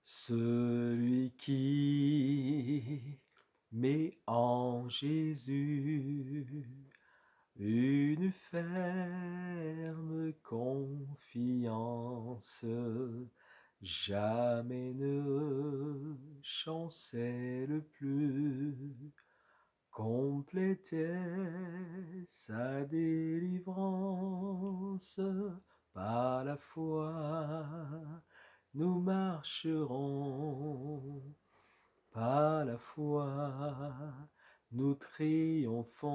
Celui qui met en Jésus une ferme confiance, jamais ne chancelle plus, complète est sa délivrance par la foi. Nous marcherons par la foi, nous triomphons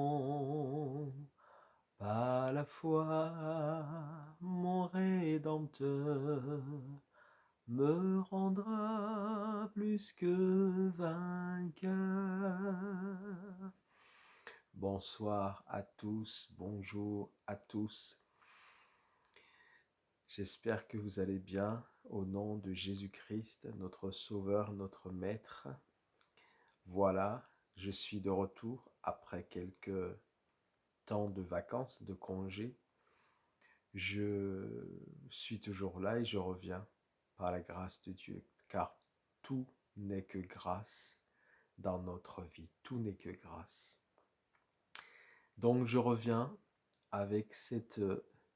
par la foi, mon Rédempteur me rendra plus que vainqueur. Bonsoir à tous, bonjour à tous. J'espère que vous allez bien au nom de Jésus-Christ, notre Sauveur, notre Maître. Voilà, je suis de retour après quelques temps de vacances, de congés. Je suis toujours là et je reviens par la grâce de Dieu, car tout n'est que grâce dans notre vie, tout n'est que grâce. Donc je reviens avec cette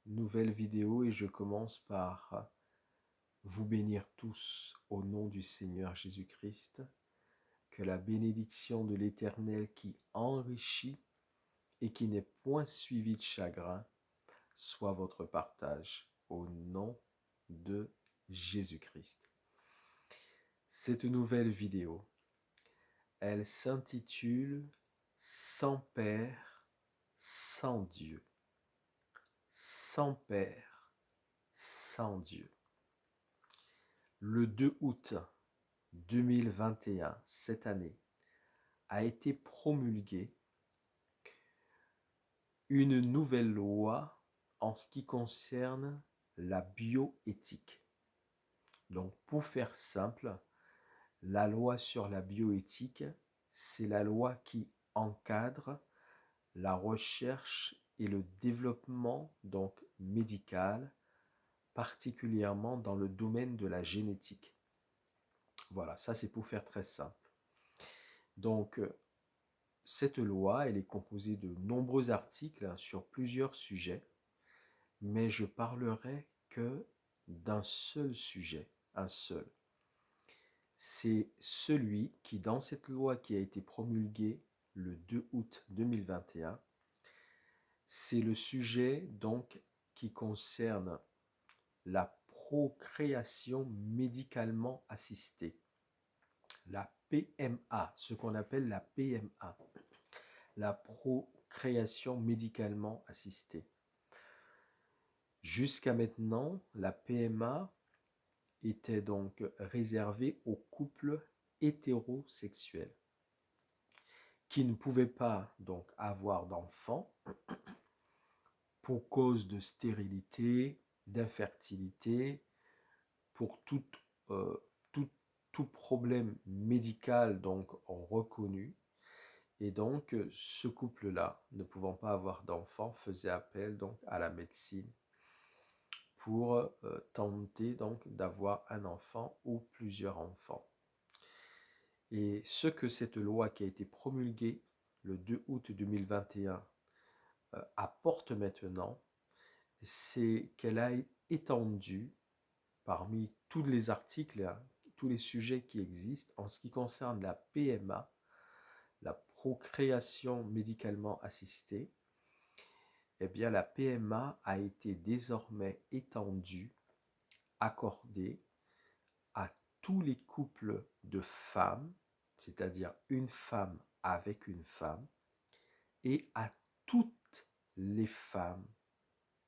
nouvelle vidéo et je commence par vous bénir tous au nom du Seigneur Jésus-Christ. Que la bénédiction de l'Éternel qui enrichit et qui n'est point suivi de chagrin soit votre partage au nom de Jésus-Christ. Cette nouvelle vidéo, elle s'intitule « Sans Père, sans Dieu ». Sans Père, sans Dieu. Le 2 août 2021, cette année, a été promulguée une nouvelle loi en ce qui concerne la bioéthique. Donc, pour faire simple, la loi sur la bioéthique, c'est la loi qui encadre la recherche et le développement donc médical, particulièrement dans le domaine de la génétique. Voilà, ça c'est pour faire très simple. Donc, cette loi, elle est composée de nombreux articles sur plusieurs sujets, mais je parlerai que d'un seul sujet, un seul. C'est celui qui, dans cette loi qui a été promulguée le 2 août 2021, c'est le sujet donc qui concerne la procréation médicalement assistée, la PMA, ce qu'on appelle la PMA, la procréation médicalement assistée. Jusqu'à maintenant, la PMA était donc réservée aux couples hétérosexuels qui ne pouvaient pas donc avoir d'enfants pour cause de stérilité, d'infertilité, pour tout problème médical donc reconnu. Et donc, ce couple-là, ne pouvant pas avoir d'enfants, faisait appel donc à la médecine pour tenter donc d'avoir un enfant ou plusieurs enfants. Et ce que cette loi qui a été promulguée le 2 août 2021 apporte maintenant, c'est qu'elle a étendu, parmi tous les articles, tous les sujets qui existent, en ce qui concerne la PMA, la procréation médicalement assistée, eh bien la PMA a été désormais étendue, accordée à tous les couples de femmes, c'est-à-dire une femme avec une femme, et à toutes les femmes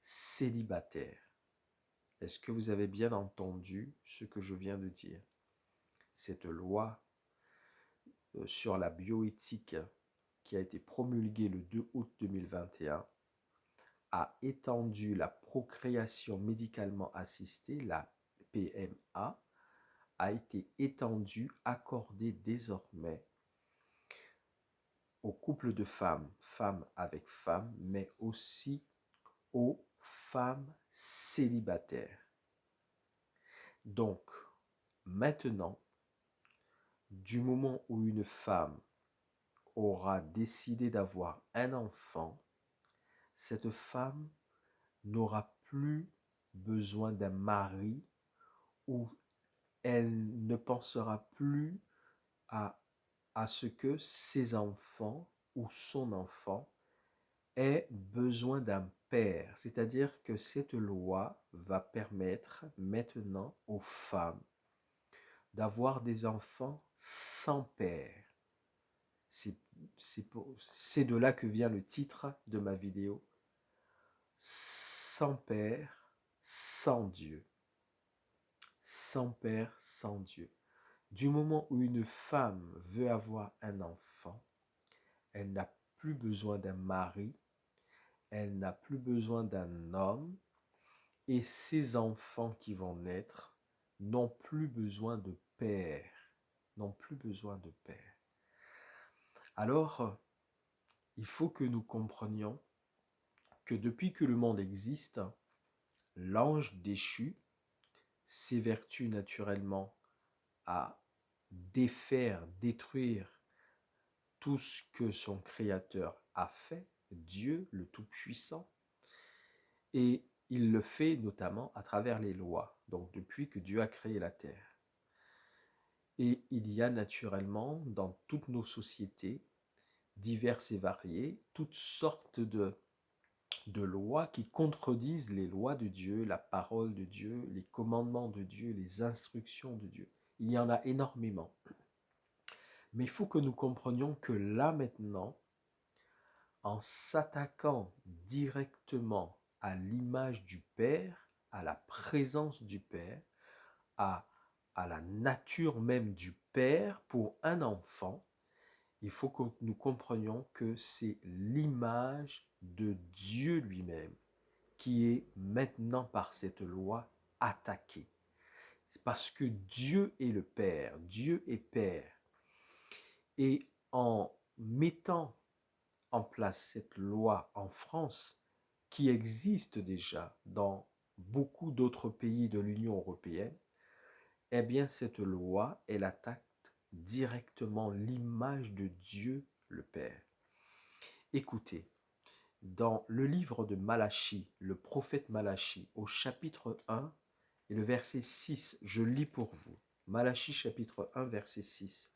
célibataires. Est-ce que vous avez bien entendu ce que je viens de dire? Cette loi sur la bioéthique qui a été promulguée le 2 août 2021 a étendu la procréation médicalement assistée, la PMA, a été étendue, accordée désormais aux couples de femmes, femmes avec femmes, mais aussi aux femmes célibataires. Donc, maintenant, du moment où une femme aura décidé d'avoir un enfant, cette femme n'aura plus besoin d'un mari ou elle ne pensera plus à, à ce que ses enfants ou son enfant ait besoin d'un père. C'est-à-dire que cette loi va permettre maintenant aux femmes d'avoir des enfants sans père. C'est de là que vient le titre de ma vidéo. Sans père, sans Dieu. Sans père, sans Dieu. Du moment où une femme veut avoir un enfant, elle n'a plus besoin d'un mari, elle n'a plus besoin d'un homme, et ses enfants qui vont naître n'ont plus besoin de père, n'ont plus besoin de père. Alors, il faut que nous comprenions que depuis que le monde existe, l'ange déchu s'évertue naturellement à défaire, détruire tout ce que son Créateur a fait, Dieu le Tout-Puissant, et il le fait notamment à travers les lois, donc depuis que Dieu a créé la terre. Et il y a naturellement dans toutes nos sociétés, diverses et variées, toutes sortes de lois qui contredisent les lois de Dieu, la parole de Dieu, les commandements de Dieu, les instructions de Dieu. Il y en a énormément. Mais il faut que nous comprenions que là maintenant, en s'attaquant directement à l'image du Père, à la présence du Père, à, à la nature même du Père pour un enfant, il faut que nous comprenions que c'est l'image de Dieu lui-même qui est maintenant par cette loi attaquée. C'est parce que Dieu est le Père, Dieu est Père. Et en mettant en place cette loi en France, qui existe déjà dans beaucoup d'autres pays de l'Union européenne, eh bien cette loi, elle attaque directement l'image de Dieu le Père. Écoutez, dans le livre de Malachie, le prophète Malachie, au chapitre 1 et le verset 6, je lis pour vous. Malachie chapitre 1, verset 6.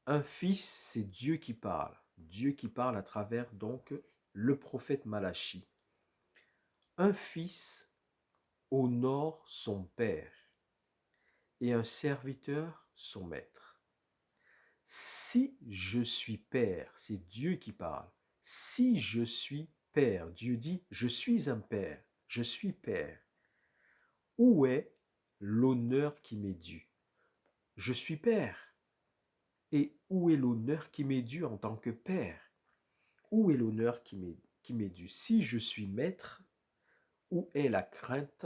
Un fils, c'est Dieu qui parle. Dieu qui parle à travers donc le prophète Malachie. Un fils honore son père et un serviteur son maître. Si je suis père, c'est Dieu qui parle. Si je suis père, Dieu dit, je suis un père, je suis père. Où est l'honneur qui m'est dû? Je suis père. Et où est l'honneur qui m'est dû en tant que père? Où est l'honneur qui m'est dû? Si je suis maître, où est la crainte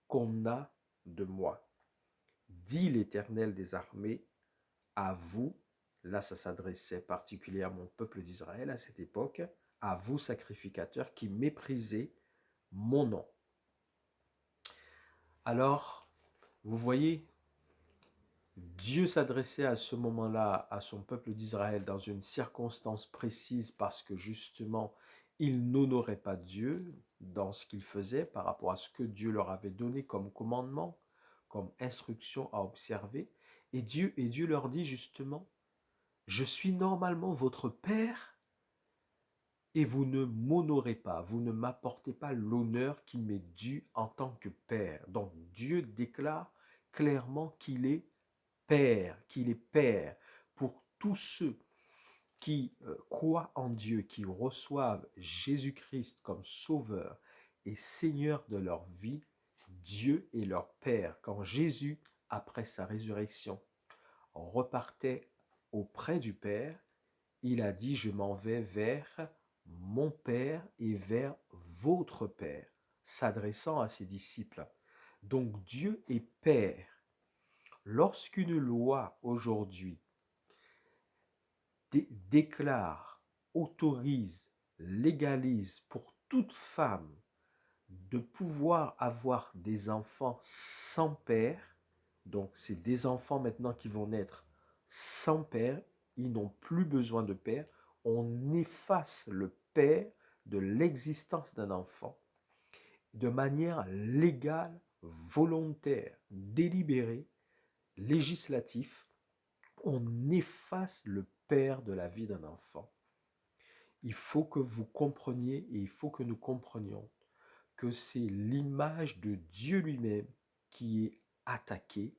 qu'on a de moi? Dit l'Éternel des armées, à vous, là ça s'adressait particulièrement au peuple d'Israël à cette époque, à vous sacrificateurs qui méprisez mon nom. Alors, vous voyez, Dieu s'adressait à ce moment-là à son peuple d'Israël dans une circonstance précise parce que justement, ils n'honoraient pas Dieu dans ce qu'ils faisaient par rapport à ce que Dieu leur avait donné comme commandement, comme instruction à observer. Et Dieu leur dit justement, je suis normalement votre Père et vous ne m'honorez pas, vous ne m'apportez pas l'honneur qui m'est dû en tant que Père. Donc Dieu déclare clairement qu'il est Père pour tous ceux qui croient en Dieu, qui reçoivent Jésus-Christ comme Sauveur et Seigneur de leur vie. Dieu est leur Père. Quand Jésus, après sa résurrection, repartait auprès du Père, il a dit, je m'en vais vers mon Père et vers votre Père, s'adressant à ses disciples. Donc Dieu est Père. Lorsqu'une loi aujourd'hui déclare, autorise, légalise pour toute femme de pouvoir avoir des enfants sans père, Donc, c'est des enfants maintenant qui vont naître sans père. Ils n'ont plus besoin de père. On efface le père de l'existence d'un enfant de manière légale, volontaire, délibérée, législatif. On efface le père de la vie d'un enfant. Il faut que vous compreniez et il faut que nous comprenions que c'est l'image de Dieu lui-même qui est attaquée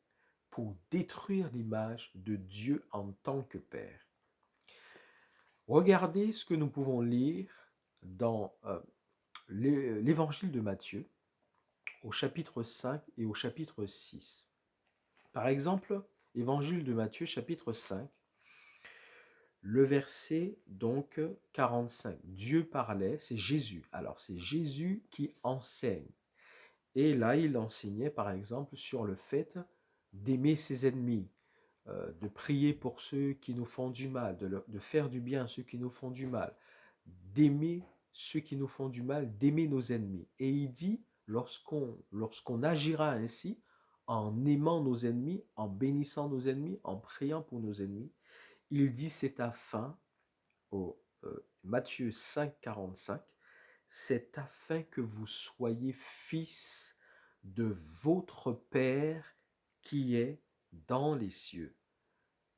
pour détruire l'image de Dieu en tant que Père. Regardez ce que nous pouvons lire dans l'évangile de Matthieu, au chapitre 5 et au chapitre 6. Par exemple, évangile de Matthieu, chapitre 5, le verset donc 45. Dieu parlait, c'est Jésus. Alors c'est Jésus qui enseigne. Et là, il enseignait par exemple sur le fait d'aimer ses ennemis, de prier pour ceux qui nous font du mal, de faire du bien à ceux qui nous font du mal, d'aimer ceux qui nous font du mal, d'aimer nos ennemis. Et il dit, lorsqu'on agira ainsi, en aimant nos ennemis, en bénissant nos ennemis, en priant pour nos ennemis, il dit c'est afin, au Matthieu 5, 45, c'est afin que vous soyez fils de votre Père qui est dans les cieux.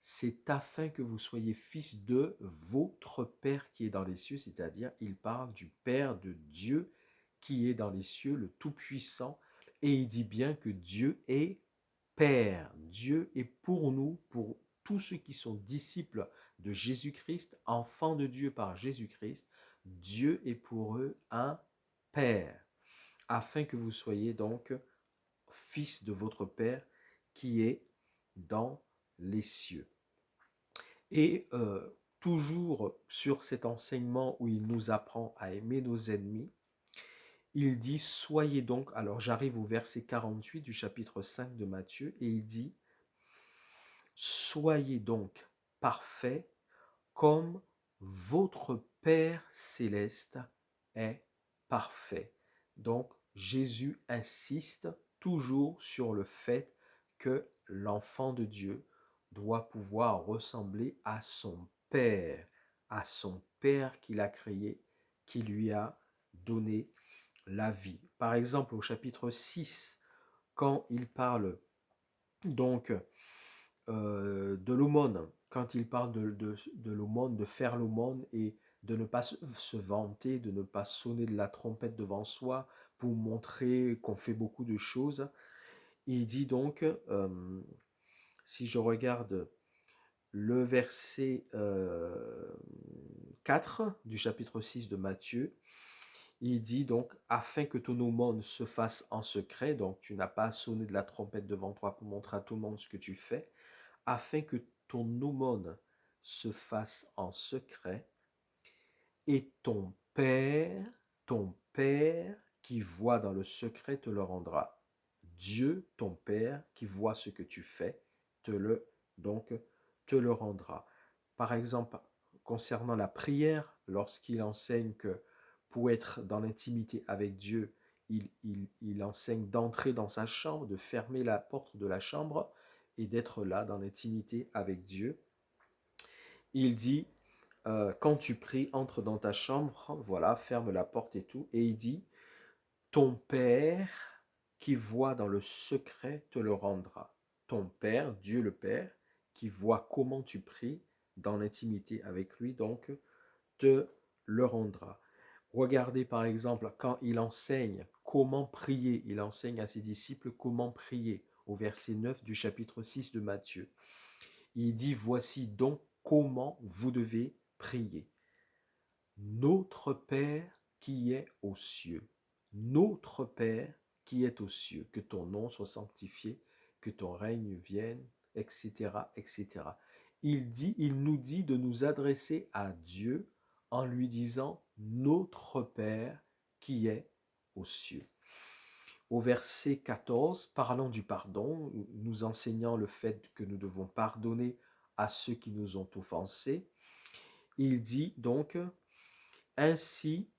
C'est afin que vous soyez fils de votre Père qui est dans les cieux, c'est-à-dire il parle du Père de Dieu qui est dans les cieux, le Tout-Puissant, et il dit bien que Dieu est Père. Dieu est pour nous, pour tous ceux qui sont disciples de Jésus-Christ, enfants de Dieu par Jésus-Christ, Dieu est pour eux un Père, afin que vous soyez donc fils de votre Père qui est dans les cieux. Et toujours sur cet enseignement où il nous apprend à aimer nos ennemis, il dit, soyez donc, alors j'arrive au verset 48 du chapitre 5 de Matthieu, et il dit, soyez donc parfaits comme votre Père céleste est parfait. Donc Jésus insiste toujours sur le fait que l'enfant de Dieu doit pouvoir ressembler à son Père qu'il a créé, qui lui a donné la vie. Par exemple, au chapitre 6, quand il parle donc de l'aumône, quand il parle de l'aumône, de faire l'aumône et de ne pas se vanter, de ne pas sonner de la trompette devant soi pour montrer qu'on fait beaucoup de choses, il dit donc, si je regarde le verset 4 du chapitre 6 de Matthieu, il dit donc, afin que ton aumône se fasse en secret, donc tu n'as pas à sonner de la trompette devant toi pour montrer à tout le monde ce que tu fais, afin que ton aumône se fasse en secret, et ton Père qui voit dans le secret te le rendra. Dieu, ton Père, qui voit ce que tu fais, te le rendra. Par exemple, concernant la prière, lorsqu'il enseigne que pour être dans l'intimité avec Dieu, il enseigne d'entrer dans sa chambre, de fermer la porte de la chambre et d'être là dans l'intimité avec Dieu. Il dit, quand tu pries, entre dans ta chambre, voilà, ferme la porte et tout. Et il dit, ton Père qui voit dans le secret te le rendra. Ton Père, Dieu le Père, qui voit comment tu pries dans l'intimité avec lui, donc te le rendra. Regardez par exemple quand il enseigne comment prier, il enseigne à ses disciples comment prier au verset 9 du chapitre 6 de Matthieu. Il dit, voici donc comment vous devez prier. Notre Père qui est aux cieux, notre Père qui est aux cieux, que ton nom soit sanctifié, que ton règne vienne, etc., etc. Il nous dit de nous adresser à Dieu en lui disant notre Père qui est aux cieux. Au verset 14, parlant du pardon, nous enseignant le fait que nous devons pardonner à ceux qui nous ont offensés, il dit donc, ainsi,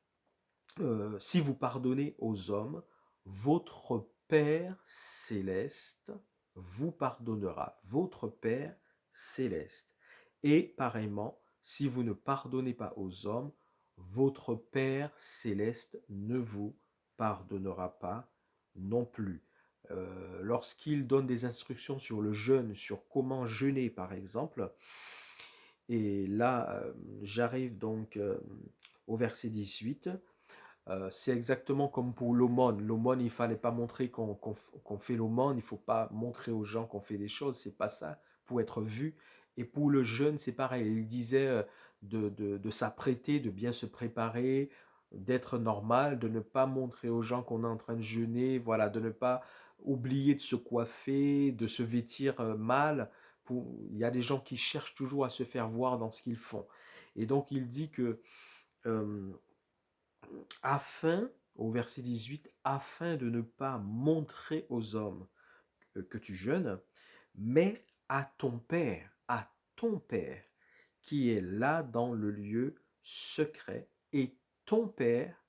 si vous pardonnez aux hommes, votre Père céleste vous pardonnera votre Père céleste. Et pareillement, si vous ne pardonnez pas aux hommes, votre Père céleste ne vous pardonnera pas non plus. Lorsqu'il donne des instructions sur le jeûne, sur comment jeûner par exemple, et là j'arrive donc au verset 18. C'est exactement comme pour l'aumône. L'aumône, il ne fallait pas montrer qu'on fait l'aumône, il ne faut pas montrer aux gens qu'on fait des choses, c'est pas ça, pour être vu. Et pour le jeûne, c'est pareil. Il disait de s'apprêter, de bien se préparer, d'être normal, de ne pas montrer aux gens qu'on est en train de jeûner, voilà, de ne pas oublier de se coiffer, de se vêtir mal. Il y a des gens qui cherchent toujours à se faire voir dans ce qu'ils font. Et donc, il dit que euh, afin, au verset 18, afin de ne pas montrer aux hommes que tu jeûnes, mais à ton Père, qui est là dans le lieu secret, et ton Père,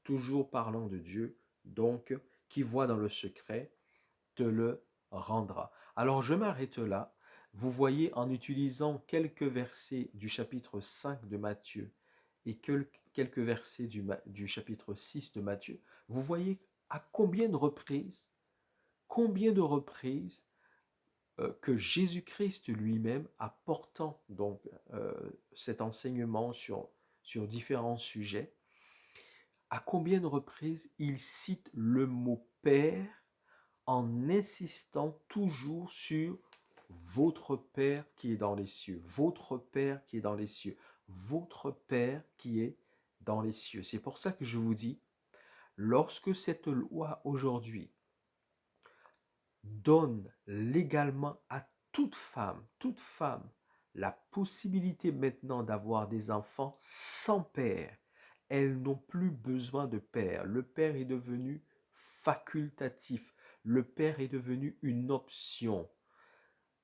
toujours parlant de Dieu, donc, qui voit dans le secret, te le rendra. Alors je m'arrête là. Vous voyez, en utilisant quelques versets du chapitre 5 de Matthieu et quelques versets du chapitre 6 de Matthieu, vous voyez à combien de reprises que Jésus-Christ lui-même, apportant donc cet enseignement sur différents sujets, à combien de reprises il cite le mot Père en insistant toujours sur votre Père qui est dans les cieux, votre Père qui est dans les cieux, votre Père qui est dans les cieux. C'est pour ça que je vous dis, lorsque cette loi aujourd'hui donne légalement à toute femme, la possibilité maintenant d'avoir des enfants sans père, elles n'ont plus besoin de père. Le père est devenu facultatif. Le père est devenu une option.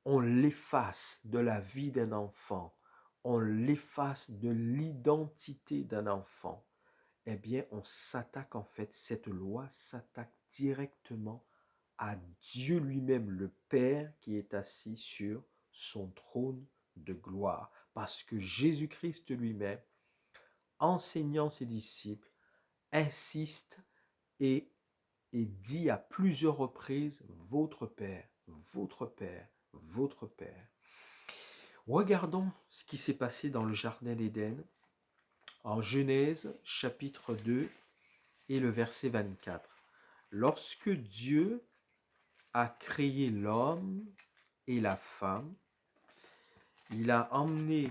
On l'efface de la vie d'un enfant. On l'efface de l'identité d'un enfant. Eh bien, on s'attaque en fait, cette loi s'attaque directement à Dieu lui-même, le Père, qui est assis sur son trône de gloire. Parce que Jésus-Christ lui-même, enseignant ses disciples, insiste et, et dit à plusieurs reprises, votre Père, votre Père, votre Père. Regardons ce qui s'est passé dans le Jardin d'Éden, en Genèse chapitre 2 et le verset 24. Lorsque Dieu a créé l'homme et la femme, il a emmené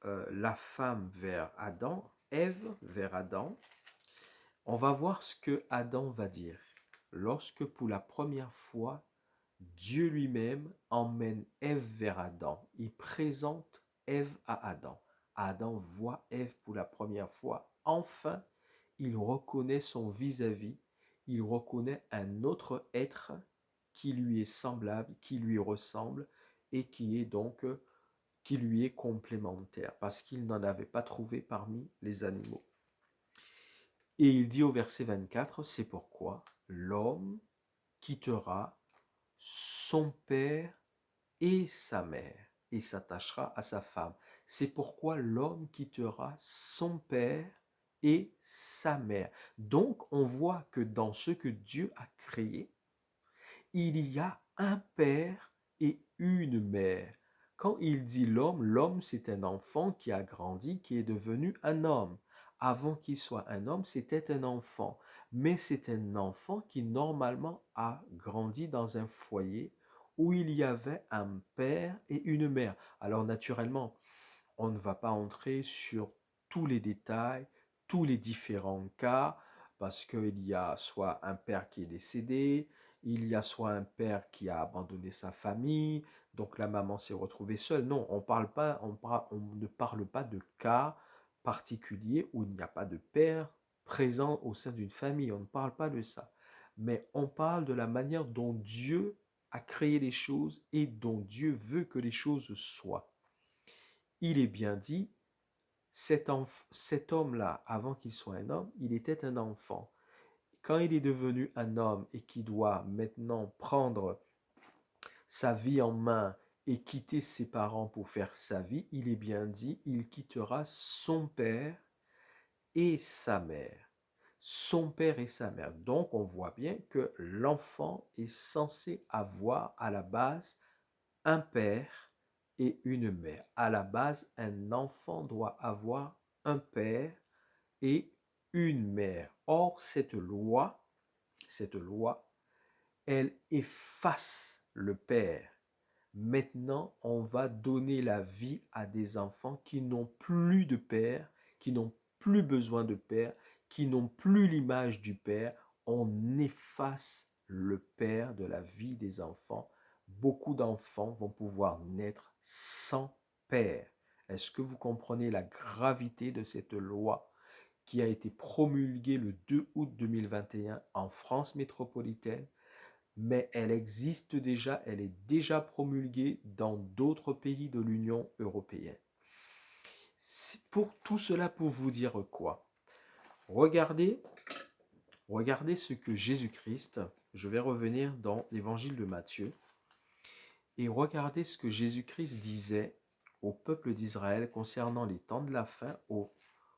la femme vers Adam, Ève vers Adam. On va voir ce que Adam va dire. Lorsque pour la première fois, Dieu lui-même emmène Ève vers Adam, il présente Ève à Adam. Adam voit Ève pour la première fois. Enfin, il reconnaît son vis-à-vis, il reconnaît un autre être qui lui est semblable, qui lui ressemble et qui est donc qui lui est complémentaire parce qu'il n'en avait pas trouvé parmi les animaux. Et il dit au verset 24, c'est pourquoi l'homme quittera son père et sa mère et s'attachera à sa femme. C'est pourquoi l'homme quittera son père et sa mère. Donc on voit que dans ce que Dieu a créé, il y a un père et une mère. Quand il dit l'homme, l'homme c'est un enfant qui a grandi, qui est devenu un homme. Avant qu'il soit un homme, c'était un enfant. Mais c'est un enfant qui normalement a grandi dans un foyer où il y avait un père et une mère. Alors naturellement, on ne va pas entrer sur tous les détails, tous les différents cas, parce qu'il y a soit un père qui est décédé, il y a soit un père qui a abandonné sa famille, donc la maman s'est retrouvée seule. Non, on ne parle pas de cas particuliers où il n'y a pas de père présent au sein d'une famille. On ne parle pas de ça. Mais on parle de la manière dont Dieu a créé les choses et dont Dieu veut que les choses soient. Il est bien dit, cet homme-là, avant qu'il soit un homme, il était un enfant. Quand il est devenu un homme et qu'il doit maintenant prendre sa vie en main et quitter ses parents pour faire sa vie, il est bien dit, il quittera son père et sa mère. Son père et sa mère. Donc on voit bien que l'enfant est censé avoir à la base un père et une mère. À la base, un enfant doit avoir un père et une mère. Or, cette loi, elle efface le père. Maintenant, on va donner la vie à des enfants qui n'ont plus de père, qui n'ont plus besoin de père, qui n'ont plus l'image du père. On efface le père de la vie des enfants. Beaucoup d'enfants vont pouvoir naître sans père. Est-ce que vous comprenez la gravité de cette loi qui a été promulguée le 2 août 2021 en France métropolitaine? Mais elle existe déjà, elle est déjà promulguée dans d'autres pays de l'Union européenne. Pour tout cela, pour vous dire quoi? Regardez ce que Jésus-Christ, je vais revenir dans l'évangile de Matthieu, et regardez ce que Jésus-Christ disait au peuple d'Israël concernant les temps de la fin au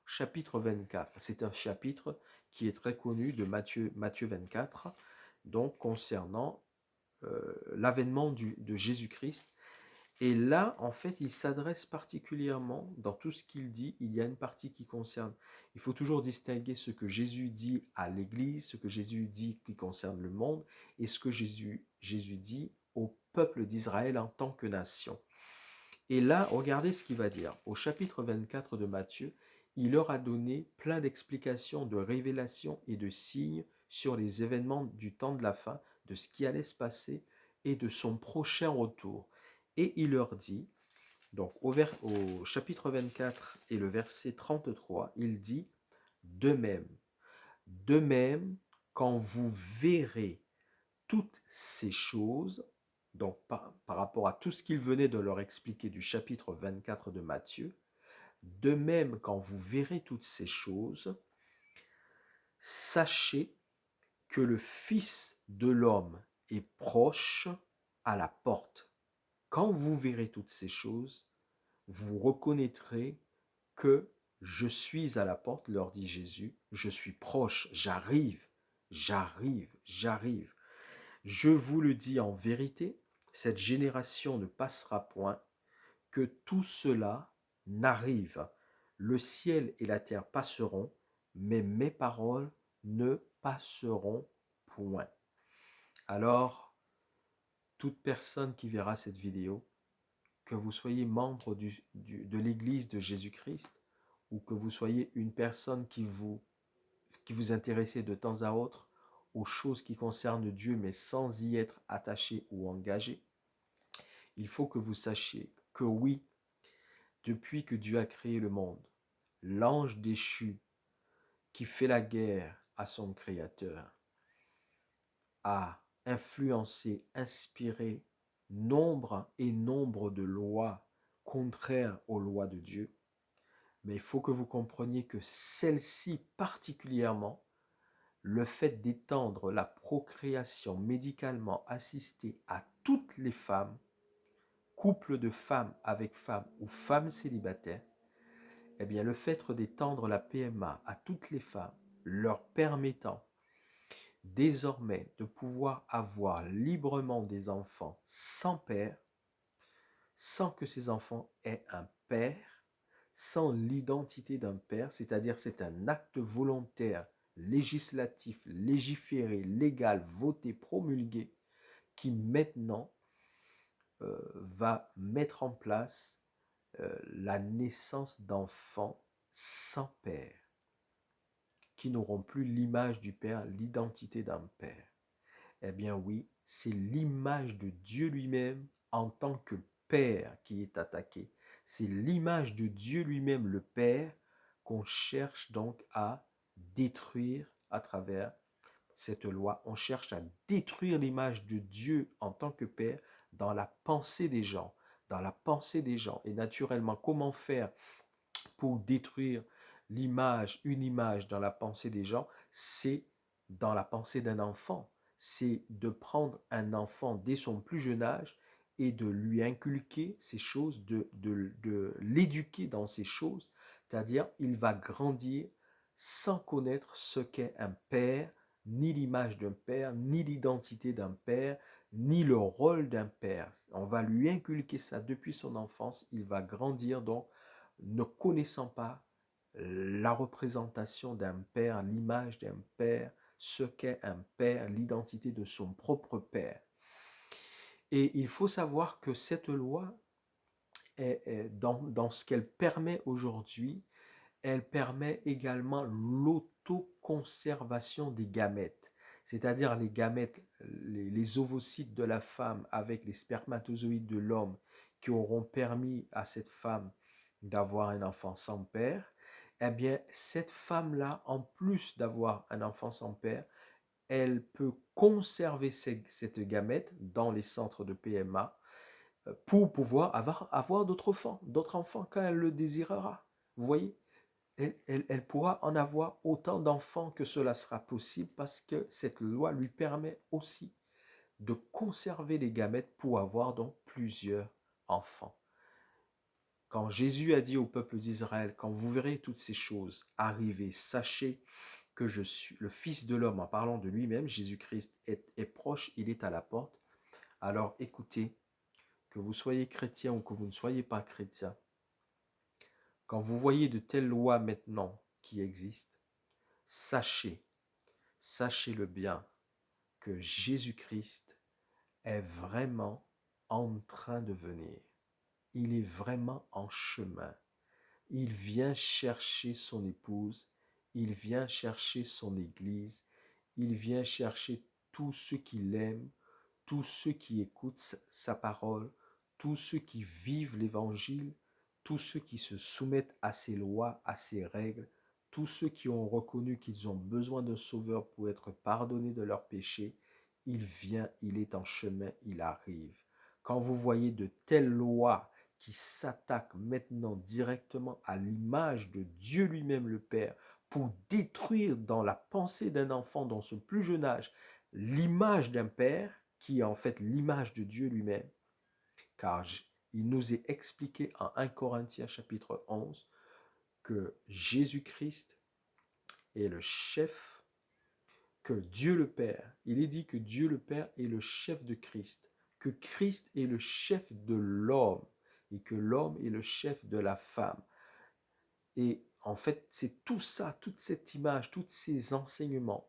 chapitre 24. C'est un chapitre qui est très connu de Matthieu 24, donc concernant l'avènement de Jésus-Christ. Et là, en fait, il s'adresse particulièrement, dans tout ce qu'il dit, il y a une partie qui concerne, il faut toujours distinguer ce que Jésus dit à l'Église, ce que Jésus dit qui concerne le monde, et ce que Jésus dit au peuple d'Israël en tant que nation. Et là, regardez ce qu'il va dire. Au chapitre 24 de Matthieu, il leur a donné plein d'explications, de révélations et de signes sur les événements du temps de la fin, de ce qui allait se passer et de son prochain retour. Et il leur dit, donc au chapitre 24 et le verset 33, il dit, de même, quand vous verrez toutes ces choses, donc par rapport à tout ce qu'il venait de leur expliquer du chapitre 24 de Matthieu, de même quand vous verrez toutes ces choses, sachez que le Fils de l'homme est proche à la porte. Quand vous verrez toutes ces choses, vous reconnaîtrez que je suis à la porte, leur dit Jésus, je suis proche, j'arrive. Je vous le dis en vérité, cette génération ne passera point, que tout cela n'arrive. Le ciel et la terre passeront, mais mes paroles ne passeront point. Alors, toute personne qui verra cette vidéo, que vous soyez membre de l'Église de Jésus-Christ ou que vous soyez une personne qui vous intéressez de temps à autre aux choses qui concernent Dieu mais sans y être attaché ou engagé, il faut que vous sachiez que oui, depuis que Dieu a créé le monde, l'ange déchu qui fait la guerre à son Créateur a influencé, inspiré nombre de lois contraires aux lois de Dieu. Mais il faut que vous compreniez que celle-ci particulièrement, le fait d'étendre la procréation médicalement assistée à toutes les femmes, couples de femmes avec femmes ou femmes célibataires, eh bien le fait d'étendre la PMA à toutes les femmes, leur permettant désormais de pouvoir avoir librement des enfants sans père, sans que ces enfants aient un père, sans l'identité d'un père, c'est-à-dire c'est un acte volontaire, législatif, légiféré, légal, voté, promulgué, qui maintenant va mettre en place la naissance d'enfants sans père, qui n'auront plus l'image du père, l'identité d'un père. Eh bien oui, c'est l'image de Dieu lui-même en tant que Père qui est attaquée. C'est l'image de Dieu lui-même, le Père, qu'on cherche donc à détruire à travers cette loi. On cherche à détruire l'image de Dieu en tant que Père dans la pensée des gens. Dans la pensée des gens. Et naturellement, comment faire pour détruire une image dans la pensée des gens? C'est dans la pensée d'un enfant. c'est de prendre un enfant dès son plus jeune âge et de lui inculquer ces choses, de l'éduquer dans ces choses, c'est-à-dire il va grandir sans connaître ce qu'est un père, ni l'image d'un père, ni l'identité d'un père, ni le rôle d'un père. On va lui inculquer ça depuis son enfance, il va grandir donc ne connaissant pas la représentation d'un père, l'image d'un père, ce qu'est un père, l'identité de son propre père. Et il faut savoir que cette loi, dans ce qu'elle permet aujourd'hui, elle permet également l'autoconservation des gamètes. C'est-à-dire les gamètes, les ovocytes de la femme avec les spermatozoïdes de l'homme qui auront permis à cette femme d'avoir un enfant sans père. Eh bien, cette femme-là, en plus d'avoir un enfant sans père, elle peut conserver cette gamète dans les centres de PMA pour pouvoir avoir d'autres enfants quand elle le désirera. Vous voyez, elle pourra en avoir autant d'enfants que cela sera possible parce que cette loi lui permet aussi de conserver les gamètes pour avoir donc plusieurs enfants. Quand Jésus a dit au peuple d'Israël, quand vous verrez toutes ces choses arriver, sachez que je suis le Fils de l'homme, en parlant de lui-même, Jésus-Christ est proche, il est à la porte. Alors écoutez, que vous soyez chrétien ou que vous ne soyez pas chrétien, quand vous voyez de telles lois maintenant qui existent, sachez-le bien, que Jésus-Christ est vraiment en train de venir. Il est vraiment en chemin. Il vient chercher son épouse, il vient chercher son église, il vient chercher tous ceux qui l'aiment, tous ceux qui écoutent sa parole, tous ceux qui vivent l'évangile, tous ceux qui se soumettent à ses lois, à ses règles, tous ceux qui ont reconnu qu'ils ont besoin d'un sauveur pour être pardonnés de leurs péchés. Il vient, il est en chemin, il arrive. Quand vous voyez de telles lois qui s'attaquent maintenant directement à l'image de Dieu lui-même le Père pour détruire dans la pensée d'un enfant dans son plus jeune âge l'image d'un Père qui est en fait l'image de Dieu lui-même, car il nous est expliqué en 1 Corinthiens chapitre 11 que Jésus-Christ est le chef, que Dieu le Père, il est dit que Dieu le Père est le chef de Christ, que Christ est le chef de l'homme et que l'homme est le chef de la femme. Et en fait, c'est tout ça, toute cette image, tous ces enseignements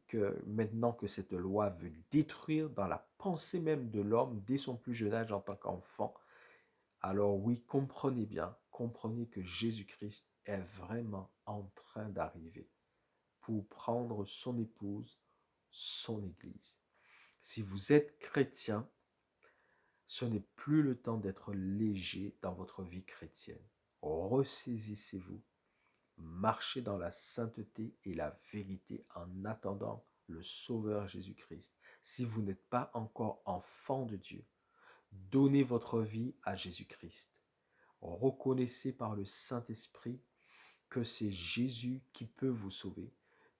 que maintenant que cette loi veut détruire dans la pensée même de l'homme dès son plus jeune âge en tant qu'enfant, alors oui, comprenez bien, comprenez que Jésus-Christ est vraiment en train d'arriver pour prendre son épouse, son Église. Si vous êtes chrétien, ce n'est plus le temps d'être léger dans votre vie chrétienne. Ressaisissez-vous, marchez dans la sainteté et la vérité en attendant le Sauveur Jésus-Christ. Si vous n'êtes pas encore enfant de Dieu, donnez votre vie à Jésus-Christ. Reconnaissez par le Saint-Esprit que c'est Jésus qui peut vous sauver,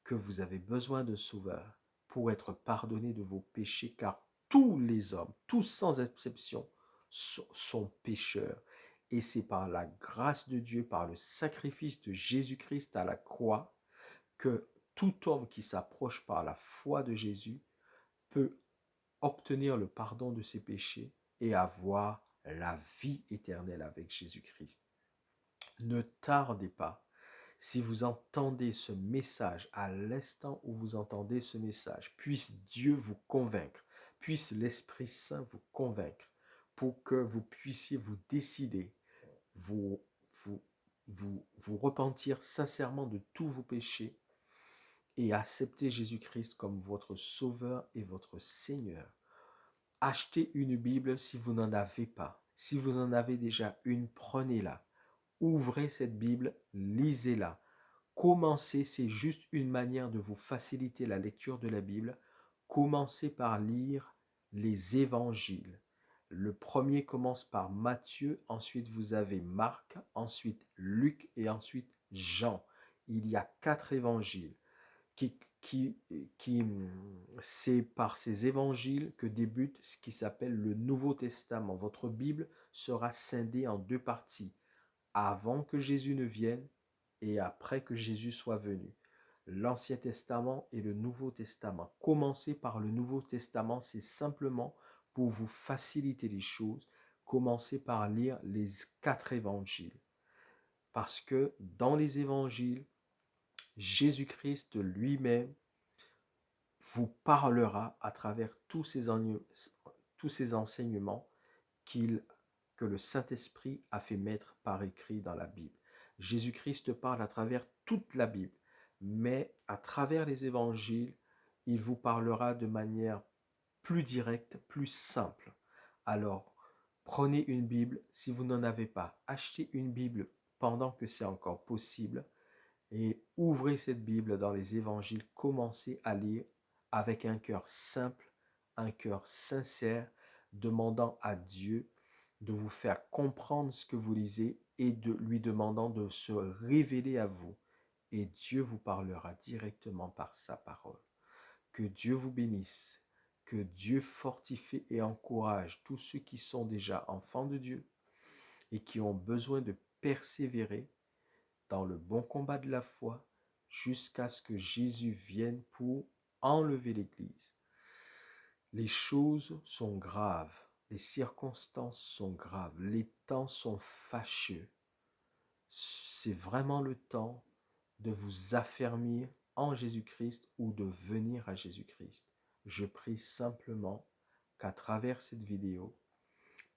que vous avez besoin de sauveur pour être pardonné de vos péchés, car tous les hommes, tous sans exception, sont pécheurs. Et c'est par la grâce de Dieu, par le sacrifice de Jésus-Christ à la croix, que tout homme qui s'approche par la foi de Jésus peut obtenir le pardon de ses péchés et avoir la vie éternelle avec Jésus-Christ. Ne tardez pas. Si vous entendez ce message, à l'instant où vous entendez ce message, puisse Dieu vous convaincre, puisse l'Esprit Saint vous convaincre pour que vous puissiez vous décider, vous, vous repentir sincèrement de tous vos péchés et accepter Jésus-Christ comme votre Sauveur et votre Seigneur. Achetez une Bible si vous n'en avez pas. Si vous en avez déjà une, prenez-la. Ouvrez cette Bible, lisez-la. Commencez, c'est juste une manière de vous faciliter la lecture de la Bible. Commencez par lire les évangiles. Le premier commence par Matthieu, ensuite vous avez Marc, ensuite Luc et ensuite Jean. Il y a 4 évangiles qui, qui c'est par ces évangiles que débute ce qui s'appelle le Nouveau Testament. Votre Bible sera scindée en deux parties, avant que Jésus ne vienne et après que Jésus soit venu. L'Ancien Testament et le Nouveau Testament. Commencez par le Nouveau Testament, c'est simplement pour vous faciliter les choses. Commencez par lire les 4 évangiles. Parce que dans les évangiles, Jésus-Christ lui-même vous parlera à travers tous ces enseignements que le Saint-Esprit a fait mettre par écrit dans la Bible. Jésus-Christ parle à travers toute la Bible, mais à travers les évangiles, il vous parlera de manière plus directe, plus simple. Alors, prenez une Bible, si vous n'en avez pas, achetez une Bible pendant que c'est encore possible et ouvrez cette Bible dans les évangiles, commencez à lire avec un cœur simple, un cœur sincère, demandant à Dieu de vous faire comprendre ce que vous lisez et de lui demandant de se révéler à vous. Et Dieu vous parlera directement par sa parole. Que Dieu vous bénisse, que Dieu fortifie et encourage tous ceux qui sont déjà enfants de Dieu et qui ont besoin de persévérer dans le bon combat de la foi jusqu'à ce que Jésus vienne pour enlever l'Église. Les choses sont graves, les circonstances sont graves, les temps sont fâcheux. C'est vraiment le temps de vous affermir en Jésus-Christ ou de venir à Jésus-Christ. Je prie simplement qu'à travers cette vidéo,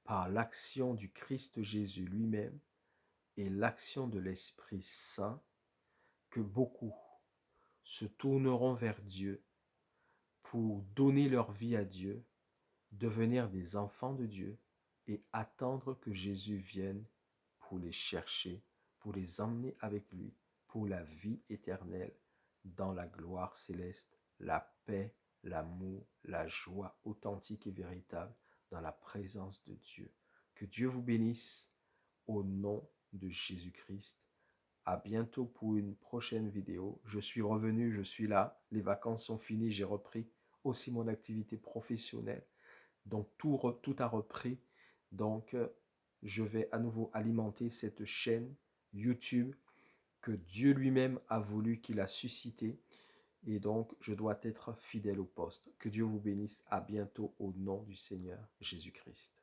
par l'action du Christ Jésus lui-même et l'action de l'Esprit Saint, que beaucoup se tourneront vers Dieu pour donner leur vie à Dieu, devenir des enfants de Dieu et attendre que Jésus vienne pour les chercher, pour les emmener avec lui, pour la vie éternelle, dans la gloire céleste, la paix, l'amour, la joie authentique et véritable dans la présence de Dieu. Que Dieu vous bénisse au nom de Jésus-Christ. À bientôt pour une prochaine vidéo. Je suis revenu, je suis là. Les vacances sont finies, j'ai repris aussi mon activité professionnelle. Donc tout a repris. Donc je vais à nouveau alimenter cette chaîne YouTube que Dieu lui-même a voulu qu'il a suscité. Et donc je dois être fidèle au poste. Que Dieu vous bénisse. À bientôt au nom du Seigneur Jésus-Christ.